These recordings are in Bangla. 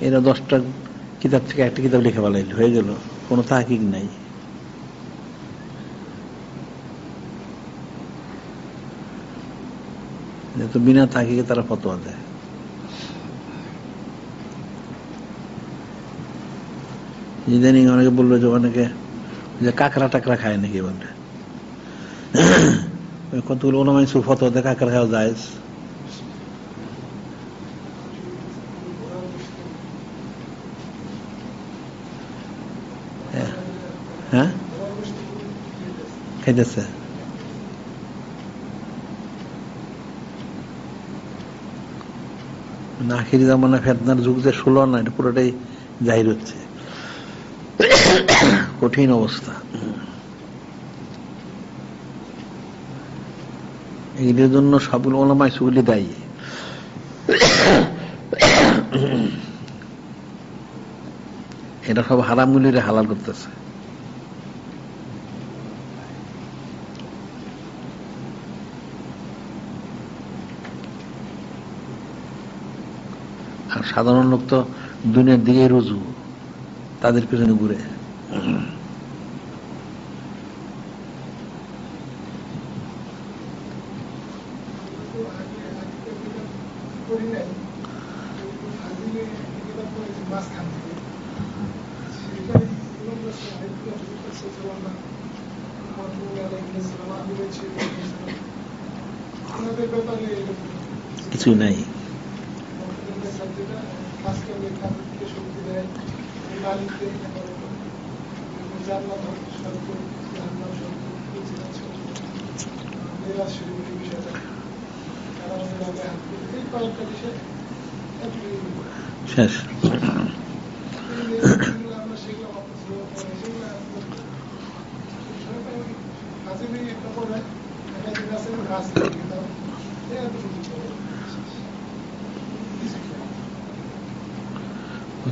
এরা 10টা কিতাব থেকে একটা কিতাব লিখে ফেলাইল, হয়ে গেল, কোনো তাহকিক নাই। তো বিনা তাহকিকে তারা ফতোয়া দেয়। ইদানিং অনেকে বললো যে অনেকে যে কাঁকড়া টাকড়া খায় নাকি বলে, কতগুলো ওলামা ফতোয়া দেয় কাঁকড়া খাওয়া জায়েজ। হ্যাঁ, খাইতেছে। আখিরি জামানা ফেতনার যুগ যে শুরু না, এটা পুরোটাই জাহির হচ্ছে, কঠিন অবস্থা। এইটার জন্য সবগুলো ওলামা সুগুলি দায়ী। এটা সব হারামগুলিরে হালাল করতেছে। আর সাধারণ লোক তো দুনিয়ার দিকে রুজু, তাদের পিছনে ঘুরে। কিছুই নাই। শেষ।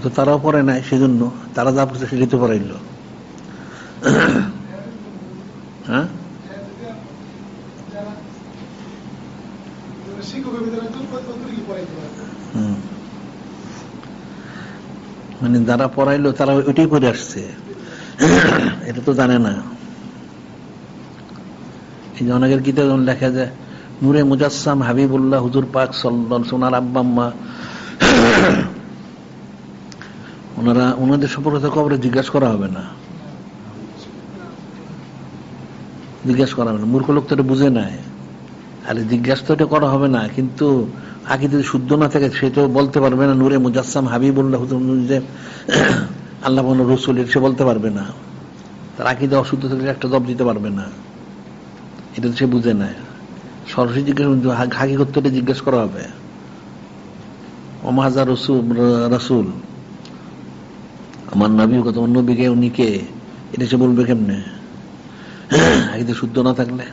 তো তারাও পড়ে নাই, সেজন্য তারা যা পড়ছে সেটাই তো পড়াইল। হ্যাঁ, মানে যারা পড়াইলো তারা ওইটাই করে আসছে, এটা তো জানে না। এই যে অনেকের কিতাব লেখা যায় নূরে মুজাসসাম হাবিবুল্লাহ হুজুর পাক সাল্লাল্লাহু, সোনার আব্বা আম্মা, ওনাদের সম্পর্কে কবরে জিজ্ঞাসা করা হবে না, জিজ্ঞাসা করা হবে না। মূর্খ লোক তো এটা বুঝে নাই। আরে জিজ্ঞাসা তো এটা করা হবে না, কিন্তু আকীদা যদি শুদ্ধ না থাকে সে তো বলতে পারবে না নূরে মুজাসসাম হাবিবুল্লাহ হুজুর যে আল্লাহ রসুল, সে বলতে পারবে না। তার আকীদা অশুদ্ধ থাকলে একটা জবাব দিতে পারবে না, এটা সে বুঝে নেয়। সরাসরি জিজ্ঞাসা, হাকিকতটা জিজ্ঞেস করা হবে। ওমাহাজা রাসূল, আমার নবী কত, নবীকে উনি কে, এটা সে বলবে কেমনে আকীদা শুদ্ধ না থাকলে?